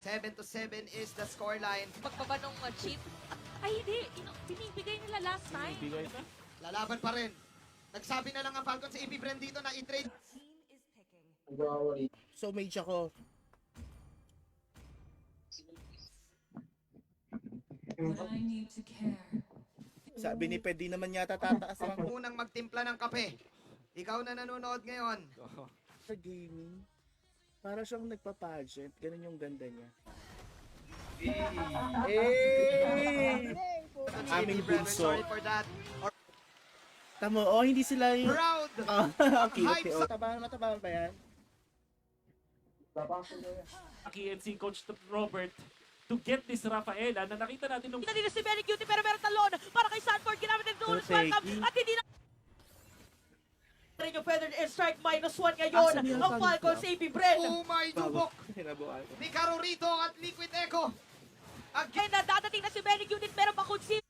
7-7 is the scoreline. Pagbaba nung chip. Ay, hindi. Binibigay nila last time. Bigay na. Lalaban pa rin. Nagsabi na lang ang Falcons sa AP Bren dito na i-trade. So mage ako. I need to care. Sabi ni Ped, di naman yata tataas ang Unang magtimpla ng kape. Ikaw na nanonood ngayon. sa gaming. Para siyang nagpa-pageant. Ganun yung ganda niya. Hey! Aming AP Bren, we're bunso. sorry for that. Or Tamo, oh, hindi sila yung... proud. Okay, okay. Oh. Matabahan ba yan? Aki and si Coach Robert to get this Rafaela na nakita natin nung Kita nila si Benny Cutie pero meron talon para kay Sanford. Ginamit ng Dolan welcome at hindi na rin yung feathered airstrike -1 ngayon Asan yung ang Falcons AP Bren. Oh my dubok. Hinabuan ko. Ni Carorito at Liquid Echo. Again na dadating na si Benny Cutie pero bakutsi.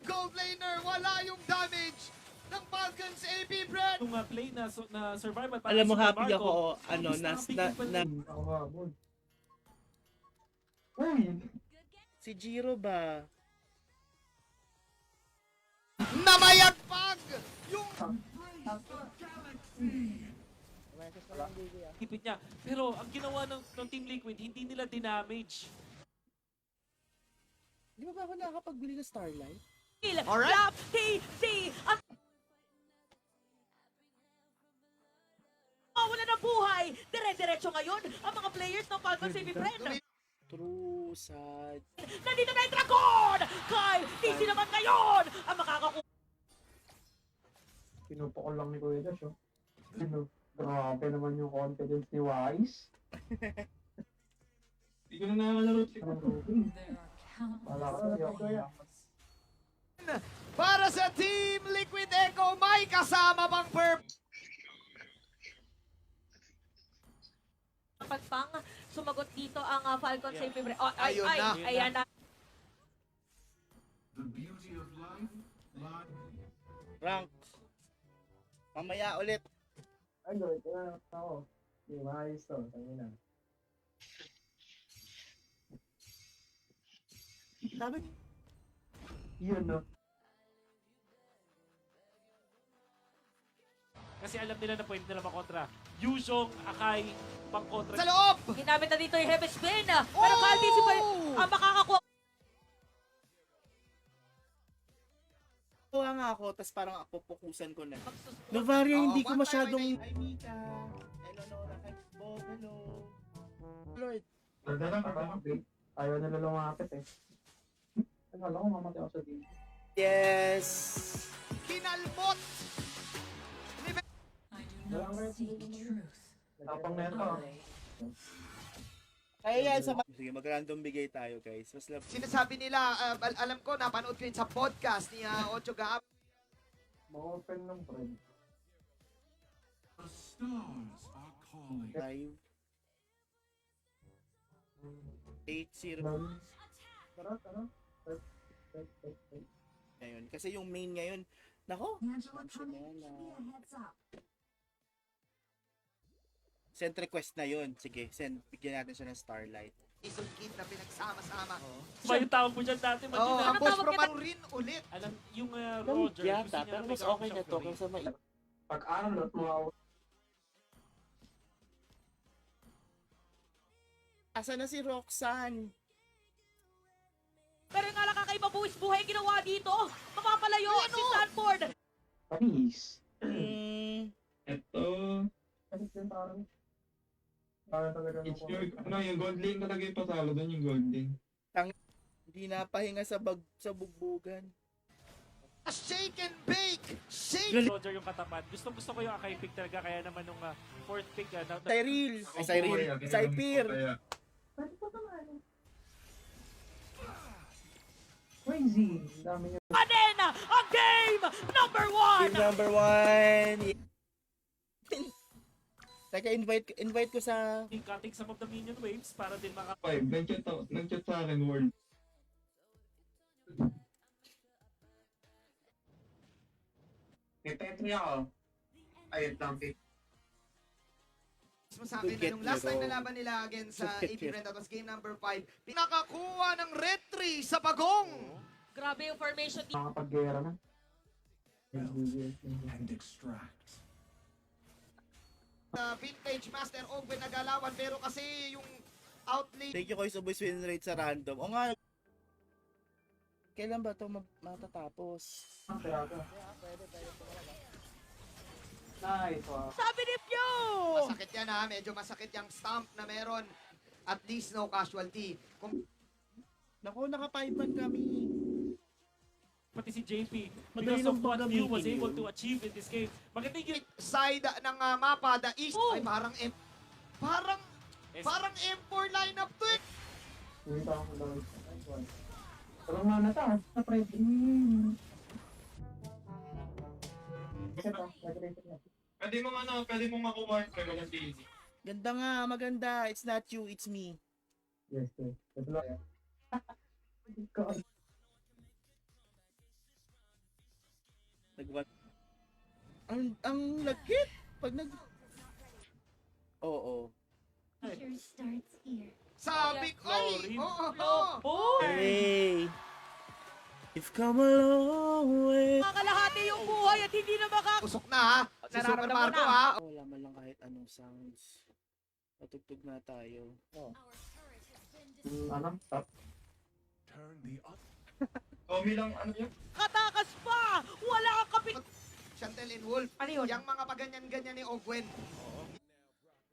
Gold laner, wala yung damage ng Falcons AP Bren. nung play na, na survival para Alam mo, sa happy Marco. ako, ano, Obvious si Jiro ba? Namayagpag yung hipit niya. Pero ang ginawa ng Team Liquid, hindi nila dinamage. Di ba ako nakakapagbili ng Starlight? Alright. Lap TC ang wala na buhay. Dire-diretso ngayon ang mga players ng Falcons AP Bren. True, sad. Nandito na yung Dragon! Kay TC naman ngayon ang makakakuha. Pinupukol lang ni Kuya Josh, oh. Grabe naman yung confidence ni Wise. Hindi ko na nakakalaro. There are countless Wala ka kasi ako. para sa Team Liquid Echo, may kasama pang perp. Pagpang sumagot dito ang Falcons AP Bren. Oh, Ayun na. Ayan na. The beauty of life lies. Rank. Mamaya ulit. Ay, gawin ko na ako. Di Wise to, tayo na. Sabi, Yun, no? Kasi alam nila na pwede nila makontra. Yushong, Akai, pang-kontra. Sa loob. Ginamit na dito yung Heaven's Bane. Pero Kyle TC pa ang makakakuha. Tuwa nga ako, tas parang pupukusan ko na. Novaria, hindi ko masyadong... Hi, Mika. Hello, Nora. Bob, hello. Lord. Ayaw na lumapit eh. Akala ko mamatay ako sa game. Yes! Kinalmot. I do not seek truth. Tapang na ito. Kaya yan sa... Sige, mag-random bigay tayo, guys. Mas lab... Sinasabi nila, alam ko, napanood ko yun sa podcast ni Ocho Gaab. Ma-open ng friend. The stars are calling. 5 8-0 Tara. ngayon. Kasi yung main ngayon, nako, send request na yun. Sige, bigyan natin siya ng Starlight. Isang kid na pinagsama-sama. Ba yung tawag mo dyan dati? Oh, Manila. ang boss tawag from kita? Marurin ulit. Alam, yung Roger, gusto niya na may kausap siya free. Pag-aral at mga Asa na si Roxanne? Pero yung nga kakaiba buwis buhay ginawa dito. Mapapalayo si Sanford. Panis. Ito. Panis din parang. Parang talaga It's your, yung gold lane talaga yung pasalo doon, yung gold lane. Hindi napahinga sa bugbugan. Shake and bake. Shake. Roger yung katapat. Gusto ko yung Akai pick talaga. Kaya naman nung fourth pick, Cyril! Cypher! Pwede pa naman. Crazy. Dami niya. Anin ang game number 1. Team number 1! Teka, invite ko sa... cutting some of the minion waves para din maka... Nag-chat sa akin, World. May petri ako. Ayun lang, Mo sa akin, Get nung last me, time bro. na laban nila against sa Get AP me. Red, that was game number 5. Pinakakuha ng Red 3 sa bagong! Grabe yung formation dito. Nakapag-gera na. Vintage Master Ogwen nagalawan, pero kasi yung outlane Thank you, Koy, sa voice win rate sa random. O nga, kailan ba ito matatapos? Kaya ka. Nice, wow. Sabi ni Pyo! masakit yan ha, medyo masakit yung stamp na meron. At least no casualty. Kung Naku, naka 5 man kami. Pati si JP, Madali because lang of what Mew was gamitin able yun. to achieve in this game. Magandang yun. side ng mapa, the east, Oh! ay parang parang M4 lineup to eh. Hindi pa ako daw. Nice one. Walang mana ta. Sa pre. Kasi pa, nag-rated na. Pwede mong makuha yung kaya ng daisy. Ganda nga, maganda. It's not you, it's me. Yes, yes. Ito lang. God. Nagwat. Ang lagkit. Pag nag... Oo. Future starts here. Sabi ko, ay, Florin. oo. Oh! Hey! You've come a long way. Kakalahati yung buhay at hindi na Usok na ha, si Super Nararamdaman Marco na. ha. Wala man lang kahit anong sounds. Patugtog na tayo. Ano? Top. Tommy lang, ano yun? makatakas pa! Wala kang kapit... Chantel and Wolf, Ano yun? yung mga paganyan-ganyan ni Ogwen.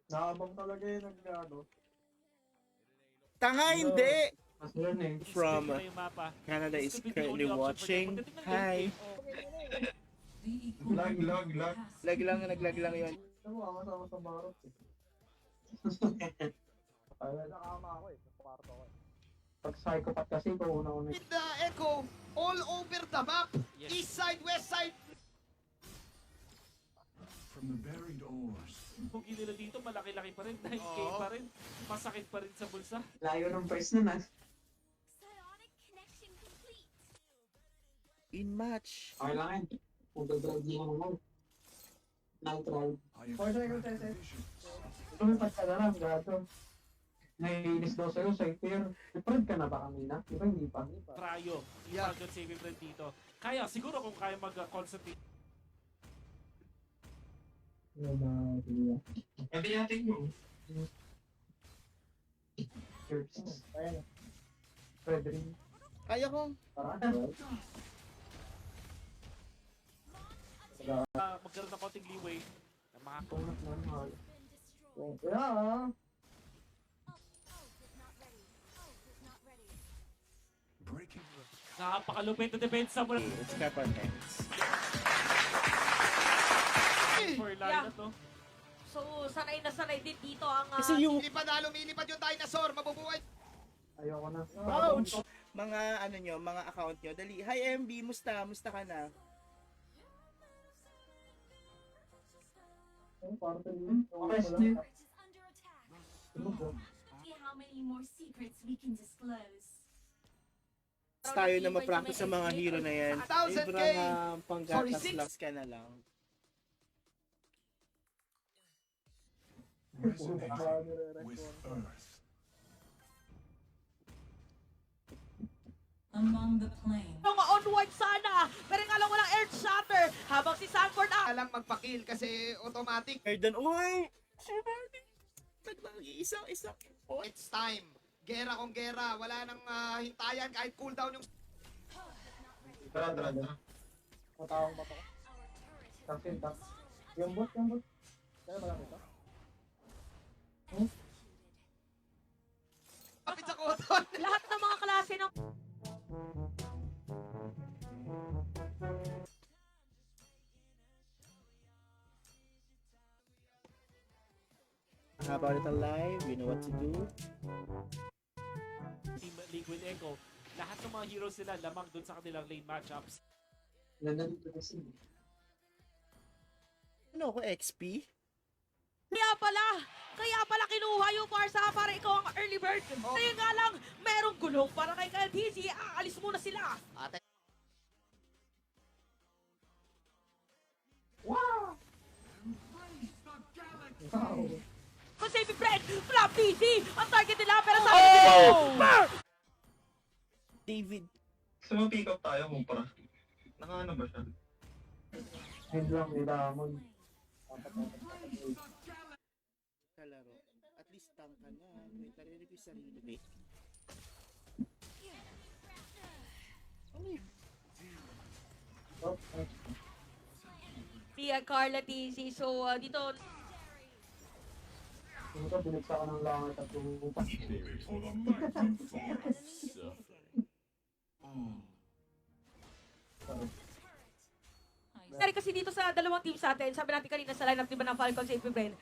Nakabang talaga yun nag-ano. Tanga, hindi! Mas yun eh. From Speaking na yung mapa. Canada This is could be the currently only option for watching. them. Pagdating ng Hi! gameplay, The Lag, lag, lag. Naglag lang yun. Ano mo, kasama sa barot eh. Ay, nakama ako eh. Sa kwarto ko eh. Pag psychopath kasi, pauna-una. With the Echo, all over the map. Yes. East side, west side. Bugi nila dito, malaki-laki pa rin. 9K pa rin. Masakit pa rin sa bulsa. Layo ng price nun ah. In match. Okay lang yan. Kung dadrive mo naman. Night ride. 4 seconds, 10 seconds. Lumipad ka na lang, gato. Naiinis daw sa'yo, Saipir. Iprod ka na ba kanina? Di ba hindi pa? Trayo. Yeah. Yung saving friend dito. Kaya, siguro kung kaya mag-concentrate. Pwede natin mo. Cheers. Ayan. Fredrin. Kaya ko. Magkaroon ng konting leeway. Na mga Yeah. napakalupit na depensa mo. It's cap on hands. For line na to. So, sanay na sanay din dito ang... Kasi yung Lumilipad yung dinosaur, mabubuhay. Ayoko na. ouch! Mga ano nyo, mga account nyo. Dali, hi MB, musta? Musta ka na? See how many more secrets we can disclose. Tayo na ma-practice sa mga hero na yan. 1,000K. Sobrang panggatas Sorry, lang ka na lang. Among the plains. Mga onward sana! Pero nga lang walang earth shatter habang si Sanford Alang magpa-kill kasi automatic. Erdan, uy! Isang. It's time. Gera kung gera. Wala nang hintayan kahit cooldown yung... Tara, tara, tara. Matawang ba ito? Taksin, tak. Yung bot. Kaya ba lang ito? Kapit sa koton. lahat ng mga klase ng... How about it alive? You know what to do? Team Liquid Echo. Lahat ng mga heroes nila lamang dun sa kanilang lane matchups. Nandito kasi. Ano ako, XP? Kaya pala kinuha yung Barca para ikaw ang early bird. Kaya nga lang, merong gulong para kay KLTC. Aalis muna sila. Ate. Wow! Flap TC! Ang target nila, pero sa akin David. Gusto mo pick up tayo kumpara? Nakaano ba siya? Hindi lang, may damon. Kalaro. At least tank ka na. May tarili ko yung sarili. Wait. Ano yun? Tia Carla TC. So, dito, Ito, binigsa ko ng langit at tumupa. Dari kasi dito sa dalawang team sa atin, sabi natin kanina sa lineup, di ba, ng Falcons at Brain,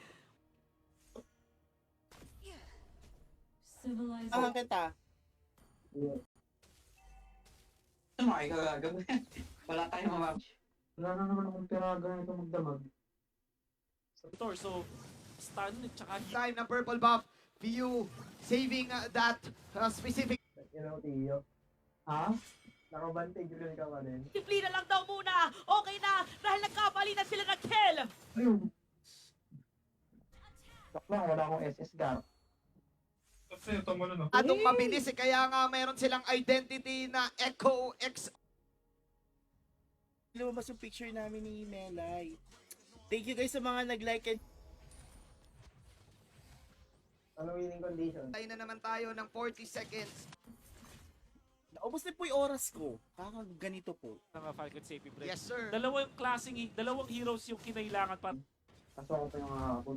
Civilized. Ah, kita. Ano ay gagawin? Wala tayong mga... Wala na naman akong piraga nito magdamag. So, stun, tsaka Time ng purple buff. VU saving that specific. Tiyo. Ha? Nakabante, Julian ka pa din. Simply na lang daw muna. Okay na, dahil nagkapalitan sila ng kill. Ayun. Sak lang, wala akong SS Gar. Kasi ito mo na no. Atong mabilis kaya nga meron silang identity na Echo X. Lumabas yung picture namin ni Melay. Thank you guys sa mga nag-like and Ano winning condition? Tayo na naman tayo ng 40 seconds. naubos na po yung oras ko. Ganito po. ng Falcon Safety Break. Yes, sir. Dalawang heroes yung kinailangan para Kaso ako pa yung hapon.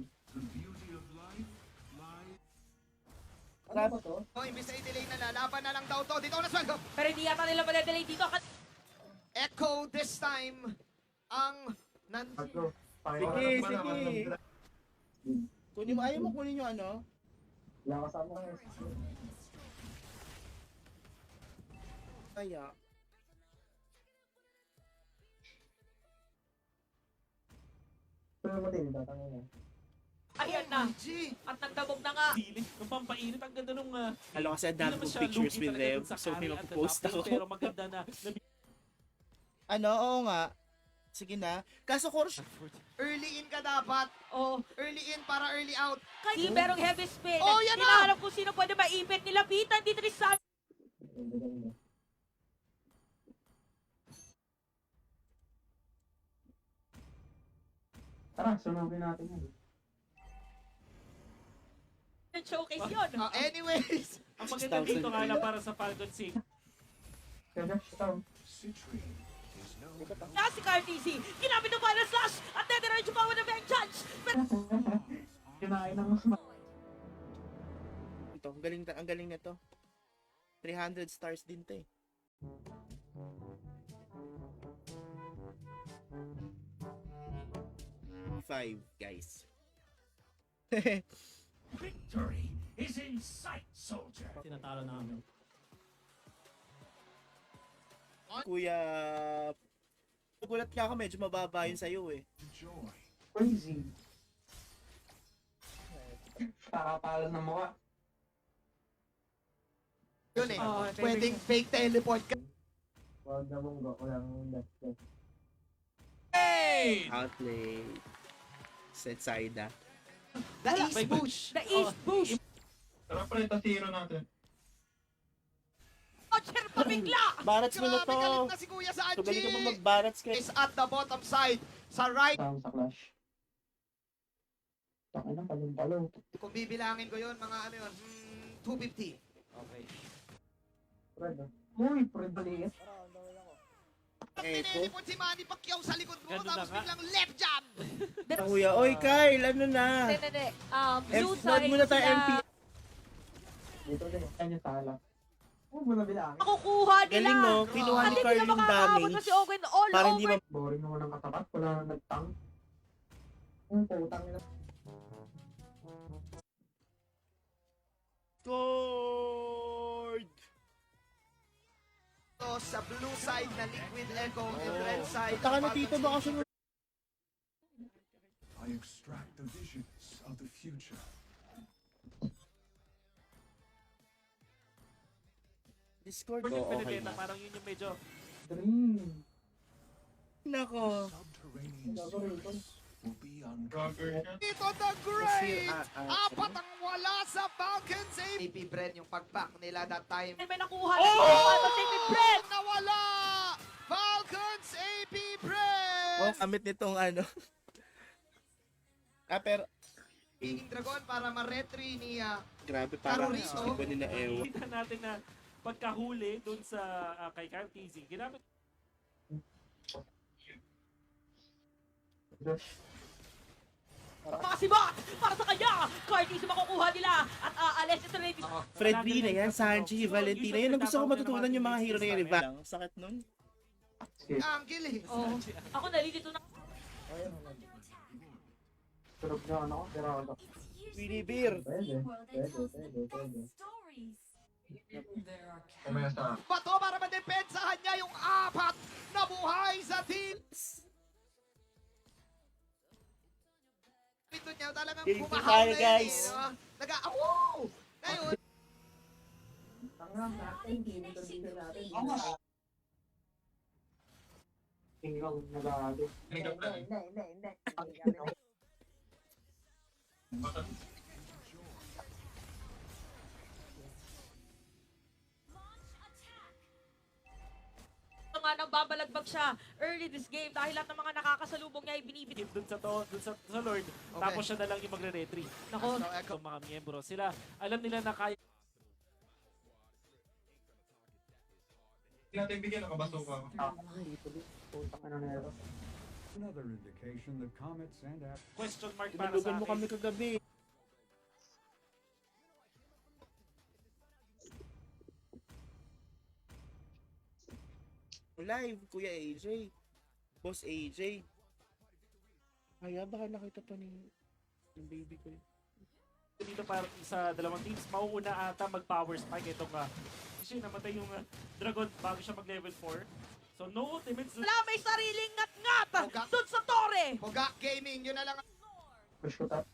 Ano ba to? Oh, imbis na i-delay na lalaban na lang daw to. Dito na sweldo. Pero hindi yata nila madedelay dito. Echo this time ang Patro. Sige, sige. Kunin mo, ayaw mo kunin yung ano? Wala kasama ko SS. Kaya. Pero matindi, tatangin na. Ayan na. G. At nagdabog na nga. sili. Nung pampainit, ang ganda nung... Alam kasi ang dami naman kong siya pictures lugi with talaga them. dun sa So may carry at the mapopost top lane, ako. Pero maganda na. Ano, oo nga. Sige na. Kaso course, Early in ka dapat. Oh, Early in para early out. kasi merong heavy spin. Oh, yan na! Hinahanap kung sino pwede maipit. Nilapitan dito ni San. Ganda. Tara, sunugin natin yun. Showcase yun. Anyways. Ang maganda dito nga lang para sa Falcon Safety. Kaya, shutdown. Na si Carl TC. Ginamit ng final slash. At dediretso pa ng vengeance. Pero Kinain ng mas ito, ang galing na to. 300 stars din to eh. Five, guys. Tinatalo namin. Kuya, nagulat ka ako, medyo mababa yun sa'yo eh. crazy. Kakapalan ng mukha. Yun eh. Oh, Pwedeng fake teleport ka. Huwag na mong walang left. Outplay. Set side ah. The East Bush. the East Bush. Tara pre, tasiro natin. Roger pa bigla. Barats mo na Grabe galit to. na si Kuya sa So galing ka mo Angie. mag-barats ka. Is at the bottom side. Sa right. Tama sa clash. Taka na, palong-palong. Kung bibilangin ko yun, mga ano yun, 250. Okay. Fred, ah. Uy, Fred Balias. Echo. Tinelipon si Manny Pacquiao sa likod mo, Ganun na tapos nga. biglang left jab. Kuya, oy Kyle, ano na? Hindi. Blue F-Node side muna tayo, sila MP. Dito din. Yan yung tala. Huwag mo na bilangin. makukuha nila. Galing no, kinuha At ni hindi Carl nila yung makakaabot damage. kasi Owen all Para hindi over. Boring naman ang katapat. Wala na nagtang. Ang putang nila. Scored! So, sa blue side na Liquid Echo, and red side. Punta ka na dito, baka sunod. I extract the visions of the future. Discord Yung ko, okay Benedetta, na. parang yun yung medyo... Dream. Nako. Subterranean Gagawin ko. will be Cover uncovered. shot. Ito the Great! Apat ang wala sa Falcons AP Bren yung pag-back nila that time. May nakuha na si Safety Bread. Nawala! Falcons AP Bren! Oh, kamit nitong ano. Pero King Dragon para ma-retry ni grabe, parang Terrorist, iba nila ewan. Kita natin na pagkahuli dun sa kay Kyle TZ, ginamit Makasibat para sa kanya. Curtis makukuha nila at aalis ito na yung Fred V na yan, Sanji, Valentina. Yan ang gusto ko matutunan yung mga hero na yan. Diba? Ang sakit nun. Angle eh. Oh, ako nalilito na. Turog na ano, pero ano. Willy Beer. A world that tells the best stories. Kumesa. Bato para madepensahan niya yung apat na buhay sa team. Ito niya talagang Thank you, bumahaw na guys. yun, no? Nag-awaw! Ngayon, Tanga natin, hindi nito dito natin. Ikaw, nag-aado. Ito nga nang babalagbag siya early this game dahil lahat ng mga nakakasalubong niya ay binibit. dun sa Lord, tapos siya na lang yung magre-retry. Nako, so, echo. Itong mga miyembro, sila, alam nila na kaya Hindi natin bigyan ng kabasuka. Putang ano na yun. Another indication that comets and question mark para sa Tinulugan mo kami akin. kagabi. Live, Kuya AJ. Boss AJ. Kaya baka nakita pa ni yung baby ko. Dito para sa dalawang teams, mauuna ata mag-power spike itong kasi namatay yung Dragon bago siya mag-level 4. So no ultimates. wala may sariling ngat-ngat Oga. doon sa Torre. Hoga Gaming, yun na lang. Push ko tap.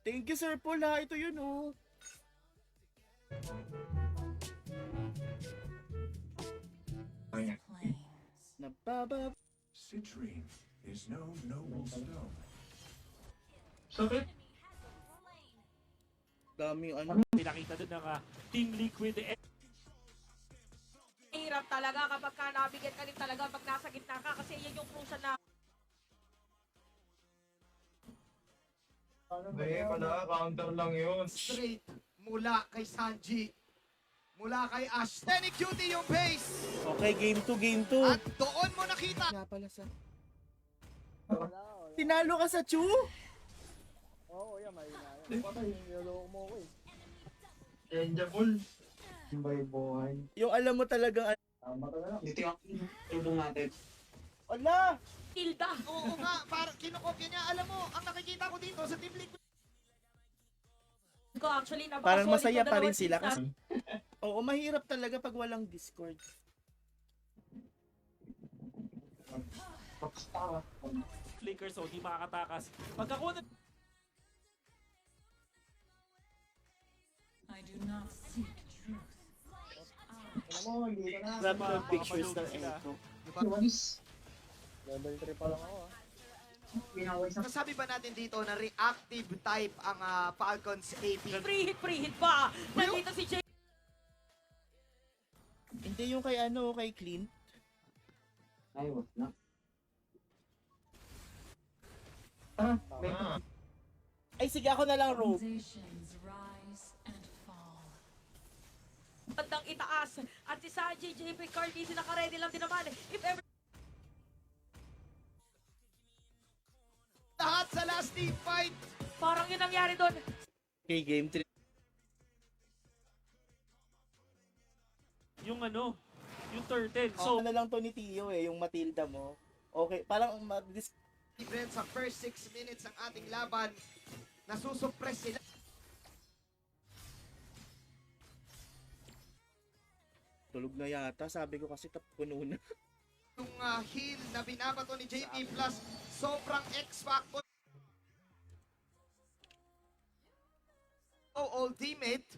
Thank you, Sir Paul, ha. Ito yun, oh. Plains. Nababa. citrine is no noble stone. Sakit. Dami yung ano. Pinakita dun ng Team Liquid. Hirap talaga kapag ka nabigyan ka rin talaga pag nasa gitna ka kasi yan yung crucial na Hindi pala, counter lang yun. Straight mula kay Sanji. Mula kay Ash. Tenny Cutie yung base. Okay, game 2, game 2. At doon mo nakita. Nga pala sa... Tinalo ka sa Chu? Changeable. Bay buhay. Yung alam mo talagang... Tama ka na lang. Dito yung tulong natin. Ala! tilda. Oo nga, parang kinukopya niya. Alam mo, ang nakikita ko dito sa Team Liquid. Ko actually na Parang masaya pa rin sila kasi... Oo, mahirap talaga pag walang Discord. Rockstar. Flicker, so di makakatakas. Pagkakuha I do not seek truth. Alam mo, hindi ka na. Grabe yung pictures ng Echo. Walis. Level 3 pa lang ako ah. Pinawis na. Nasabi ba natin dito na reactive type ang Falcons AP? Free hit pa. Nandito si Jay. Hindi yung kay ano, kay Clint. Ay, wag na. Ah, may Ah, Ay, sige, ako na lang, Rogue. Foundations rise and fall. Bandang itaas. At si Sanji, JP Cardi, naka-ready lang din naman. If ever Lahat sa last team fight. parang yun nangyari doon. Okay, game 3. yung ano, yung turtle. So, So, na lang to ni Tio eh, yung Matilda mo. Okay, parang Even sa first 6 minutes ng ating laban, nasusuppress sila. tulog na yata. Sabi ko kasi puno na. Yung heal na binabato ni JP plus sobrang X-Factor. Oh, ultimate.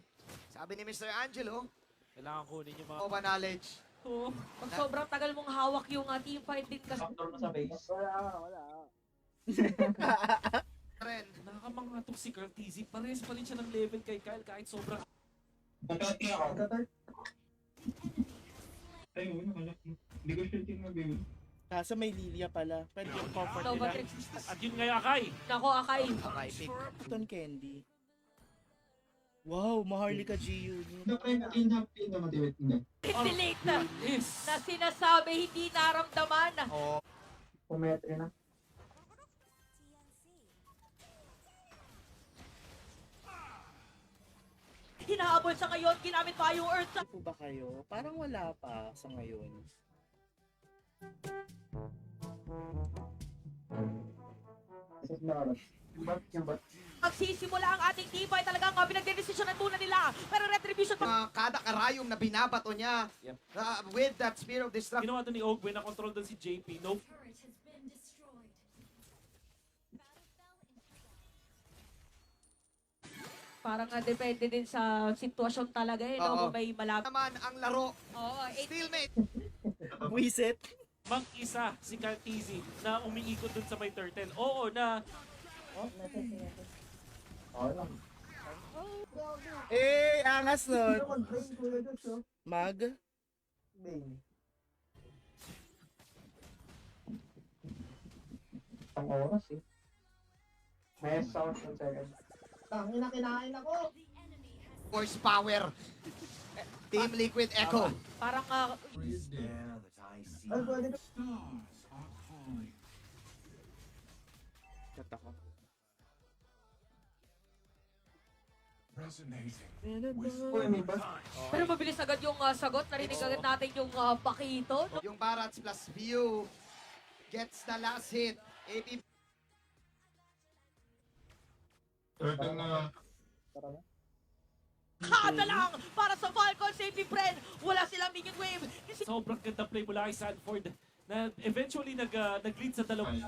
Sabi ni Mr. Angelo, kailangan kunin yung mga... Nova knowledge. Oo. Pag sobrang tagal mong hawak yung team fight din kasi. Factor mo sa base. Ren. Nakakamanga to si Carl TZ. Pares pa rin siya ng level kay Kyle kahit sobrang... Pagkati ako. Ay, oo, nakalak mo. Hindi ko sure tingnan. Kaso may Lilia pala. Pwede yung comfort Nova nila. Trix. At yun nga Akay. Nako, Akay. Okay, pick. Cotton Candy. Wow, Maharlika G unit. Motivate mo. Delete na. Yes. Na sinasabi, hindi naramdaman. Oh, Pumetri na. Hinahabol sa ngayon, ginamit pa yung Earth sa... Ano po ba kayo? Parang wala pa sa ngayon. This is not. Yung bat. Magsisimula ang ating team fight, talagang pinagdedesisyon ng tunan nila. Pero retribution pa. kada karayom na binabato niya Yep. with that Spear of Destruction. Ginawa doon ni Ogwe na control doon si JP. No. Turret has been destroyed. Parang depende din sa sitwasyon talaga eh, no? Oo. Kung may malapit. Naman ang laro, Oo, stalemate. Buisit. Mag-isa si Carl TZ na umiikot doon sa may turtle. Oo na Okay lang. Eh, angas nun. Mag-brain ko na dito. Mag. Brain. Ang oras eh. May sound ng second. Tangina, kinain ako! Horsepower. Team Liquid Echo. Parang Ano pwede ko? Kata ko. Resonating. Uy, may bus. pero mabilis agad yung sagot. Narinig agad natin yung pakito. No? Yung Barats plus View gets the last hit. AP Turtle na. Tara na. Kada lang para sa Falcon safety friend. Wala silang minion wave. Kasi sobrang ganda play mula kay Sanford na eventually nag-lead sa dalawang.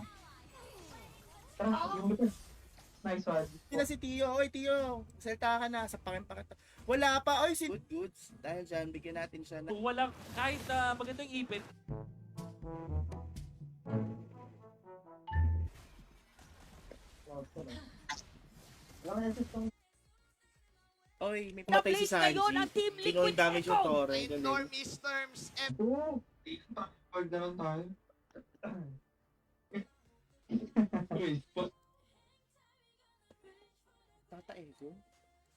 Tara, yung lupin. Nice one. Sina si Tio. Oy, Tio. Salta ka na. Sapakin pa kita. Wala pa. Oy, si... Good goods. Dahil dyan, bigyan natin siya na... Kung walang kahit magandang ipit, Wala ka assist ng Oy, may patay si na-place ngayon ang Sanji. Team Tinol Liquid damage yung Echo. Torre. in Galing. northeast terms. two. Pag na lang tayo. Uy, spot. Tatae ko.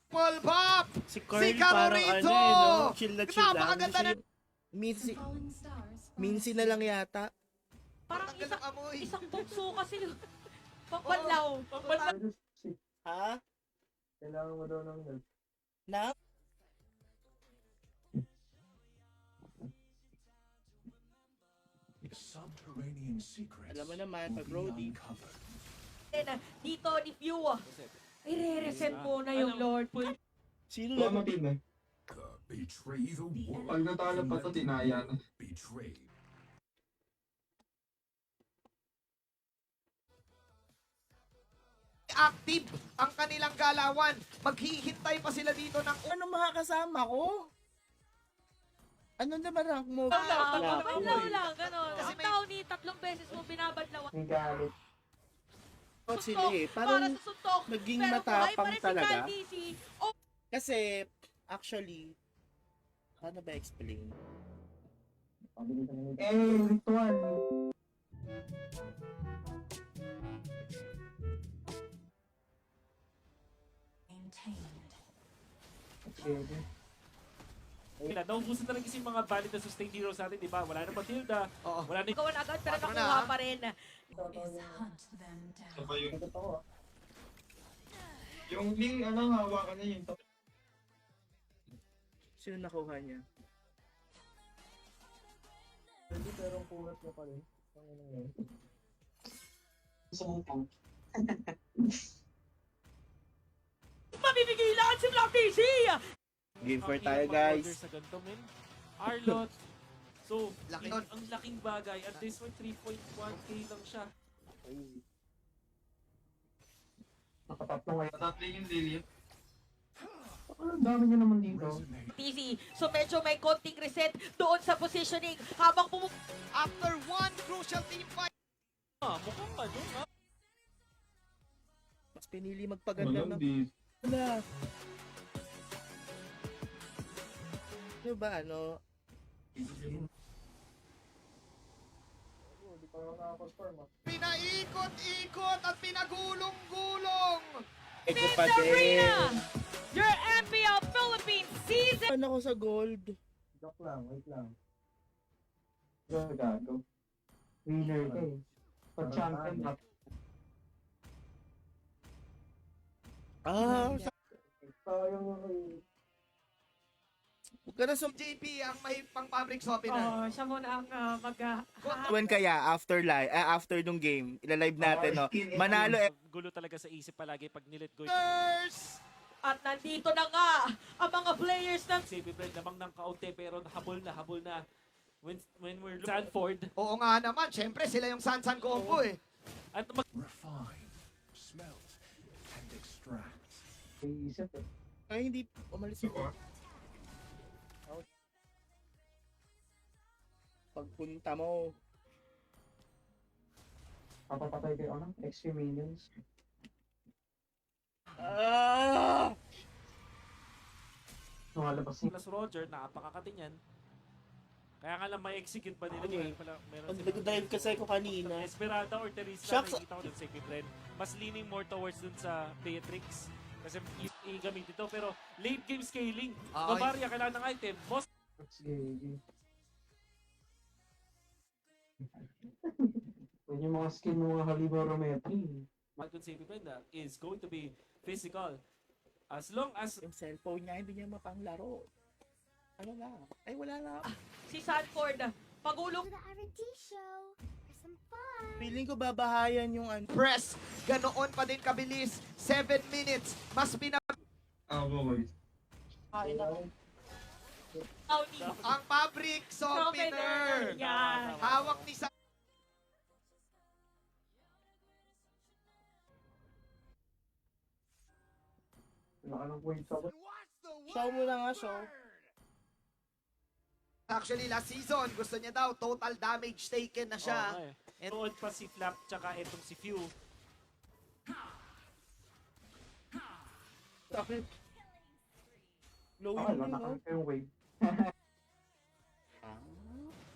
Full pop! Si Carl Si Carl parang Rito! ano eh, no? Chill na chill lang. Napakaganda na- Minsi, Falling stars. minsi na lang yata. parang Tanggal ng amoy. isang bukso kasi. Pagbanlaw. Ha? Kailangan mo daw ng help. Na? Subterranean secrets. Alam mo naman, pag will Brody. be uncovered. Dito ni Pew. I-reset mo na yung Lord. Sino Baka na? matin na. Betray the world. Pag natalo pa to, tinaya na. Betray. Active ang kanilang galawan. Maghihintay pa sila dito ng Ano makakasama ko? Ano naman rank mo? Banlaw lang, gano'n. Kasi Ang may- tao ni 3 beses mo binabadlawan. May galit. Bakit sila eh? para Parang sa suntok. naging Pero buhay pa matapang rin si talaga. Carl DC. Oh, Kasi, actually, paano ba explain? Ritual. Maintained. Pwede. Naubusan talaga yung mga valid na sustained heroes natin, di ba? Wala na Matilda, Oo. wala na gawan agad pero Paano na, nakuha ha? pa rin. Is hunt them down. Saka yung, Ito ako. yung Ling, ano, hawakan na yung top. Sino nakuha niya? Pwede pero ang kulat na pa rin. Ano yun? Mabibigilan si Black DC! Game for ang tayo, hirap guys. mag-order sa ganito, men. Arlot. So, Laki in- nun. ang laking bagay. At this point, 3.1k lang siya. Nakatatlo ngayon. Tatlo yung Lily. Ano dami niya naman dito. Resonate. TV. So medyo may konting reset doon sa positioning habang After one crucial team fight, Mukhang ano, ha? Mas pinili magpaganda Walang ng... di. Wala. Ano ba, ano? Hindi pa ako nakakonfirm. pinaikot-ikot at pinagulong-gulong. Ito Miss pa Arena, din. your MPL Philippines season. Ano ako sa gold? Joke lang, wait lang. Gago. Winner ka eh. Pa-champion na. Sayang yung Huwag ka na sum... JP ang may pang-fabrics opener. Siya muna ang When kaya, after nung game, ilalive natin, no? Manalo Gulo talaga sa isip palagi pag nilet go. First, At nandito na nga ang mga players ng Save Brand lamang ng kaunti pero habol na. When we're Sanford oo nga naman, syempre sila yung Sansan combo eh. at Refine. Smelt. And extract. iisip eh. Ay, hindi umalis ako. Pagpunta mo, Papapatay kayo ano? XP minions. Lumalabas niya. plus Roger, napakakati niyan. Kaya nga lang may execute ba nila? Okay. Meron pag sila. nag-drive kasi ako kanina, Esperada or Teresa, Shucks. nakikita ko dun sa Save Brand. Mas leaning more towards dun sa Beatrix. Kasi i-gamit ito. Pero late game scaling. Ay. Bavaria, kailangan ng item. Boss, That's gay. Yan yung mga skin ng mga Haliborometri. Malcolm Save Brand is going to be physical. As long as yung cellphone niya, hindi niya mapanglaro. Ano na? Ay, wala na. si Sanford. Pagulong To the R&D show for some fun. Feeling ko babahayan yung ano. Press, ganoon pa din kabilis. 7 minutes. Mas Boys. Audi. ang fabric softener. Yan. Hawak ni Sa Wala ka ng points ako. Show mo na nga, show. Actually, last season, gusto niya daw, total damage taken na siya. Oo nga eh. Tuod pa si Flap tsaka etong si Few. Sakit. Low Okay, yun, wala no? ka yung wave.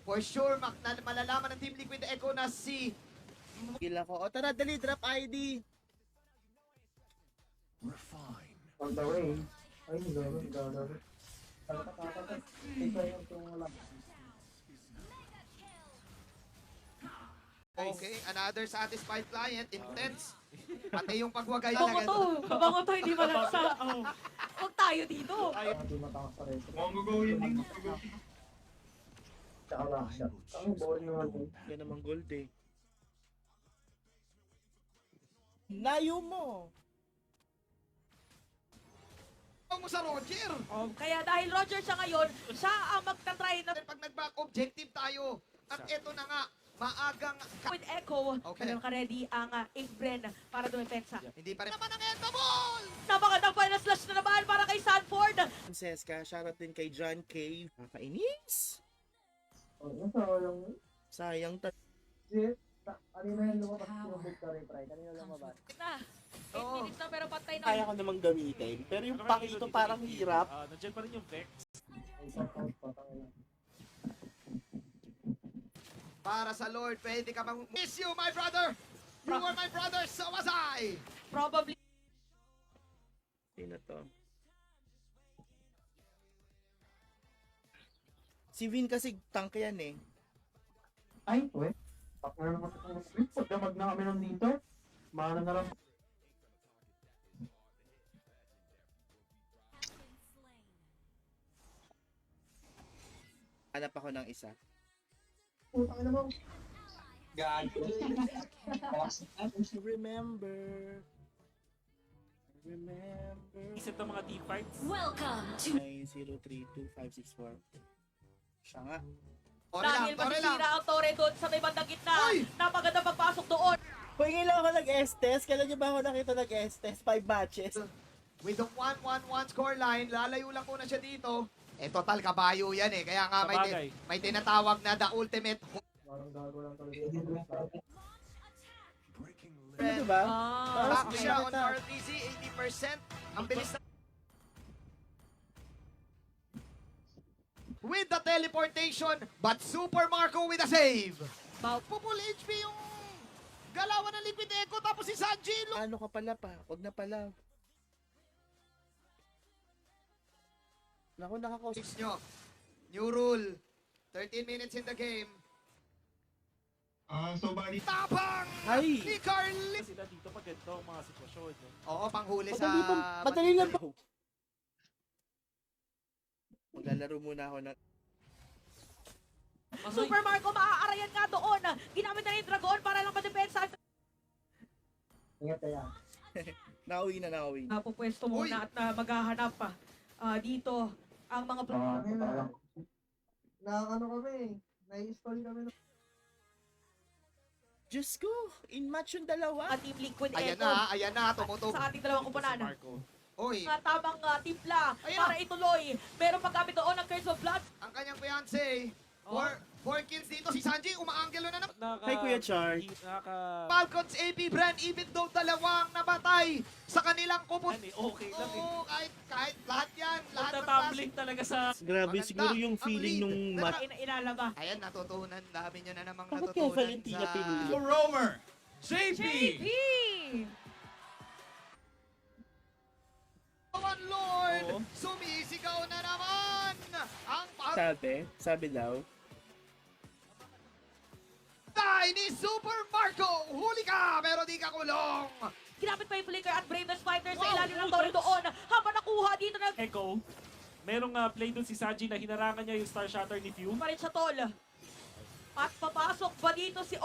For sure, malalaman ng Team Liquid Echo na si Kila ko. O tara, dali, drop ID. Refine. On the way. Ay, gano'n. Ikaw yung tumulak. Okay, another satisfied client, intense. Pati yung pagwagay Bango talaga. to. Bango to, hindi malaksa. Huwag tayo dito. Hindi matakas sa retro. Mongo go yun. Tsaka lang siya. Ang ball yung ano. Yan naman gold eh. Layo mo. Huwag mo sa Roger. Kaya dahil Roger siya ngayon, siya ang magta-try na Pag nag-back objective tayo, at eto na nga, maagang with Echo. Okay. Kaya ka-ready ang Bren para dumepensa. hindi pa rin naman ang Endomol! Napakandang final slash na naman para kay Sanford. Francesca, shoutout din kay John Cave. Nakakainis. Sayang. Sayang ta. Kanina yung lumabas yung victory try. Kanina lumabas. Na, 8 minutes na pero patay na. Kaya ko namang gamitin. Pero yung pack ito parang hirap. Nandiyan pa rin yung Vex. Para sa Lord, pwede ka mang... Miss you, my brother! You were my brother, so was I! Probably Sino to? Si Vin kasi tank yan eh. Ay, wait. Partner naman ito. Pagdamag na kami nun dito. Mana na lang. Hanap ako ng isa. Putang ina mo. Remember. Isip ng mga team fights. Welcome to 9032564. Siya nga. Tore lang, dahil tore lang! masisira ang Torre doon sa may bandang gitna. Uy! Napaganda pagpasok doon. Huwag lang ako nag-Estes. Kailan niyo ba ako nakita nag-Estes? 5 matches. with the 1-1-1 scoreline. Lalayo lang muna siya dito. Eh, total, kabayo yan eh. Kaya nga Sabagay. may tinatawag na the ultimate Parang gago lang talaga. Breaking limit. Ano ba? back okay. siya on RTZ, 80%. Ang bilis na. With the teleportation, but Super Marco with a save. Full HP yung galawan ng Liquid Echo, tapos si Sanji. Ano ka pala pa? Huwag na pala. Naku, nakakausap. Six nyo. New rule. 13 minutes in the game. So bali, Tapang Ay! ni Carly. Sila dito pag ganito ang mga sitwasyon. No? Oo, panghuli sa... Madali lang ba? Maglalaro muna ako na. Super Marco, maaarayan nga doon. Ginamit na yung Dragon para lang madepensa. Ingat kaya. Nauwi na. Pupwesto muna at maghahanap pa dito ang mga Ano kami, nai-stall kami. Diyos ko, in-match yung dalawa. Team Liquid Ayan Echo na, tumutog. sa ating dalawang Si kumpanan. Marco. Uy, Tamang timpla Ayan. para ituloy. Meron paggamit doon ng Curse of Blood. ang kanyang fiancé. 4 kills dito. Si Sanji, umaanggelo na naman. Hi, Kuya Char. Falcons AP brand, even though dalawang namatay sa kanilang kupot. Okay lang eh. Oo, kahit lahat yan. Lahat ng Nagtatumbling talaga sa... Grabe, Maganda. siguro yung Ang feeling lead. nung match. Ilalaba. Ayan, natutunan. Dami nyo na namang Bakit kaya natutunan Valentina pinili? Roamer. JP. JP! One Lord, Oo. sumisigaw na naman. Ang Sabi daw. patay ni Super Marco. Huli ka, pero di ka kulong. Ginamit pa yung Flicker at Bravest Fighter sa Wow, ilalim ng oh, torre doon. Habang nakuha dito ng Echo. Merong play dun si Sanji na hinarangan niya yung Star Shatter ni Few. pa rin sa tol. At papasok ba dito si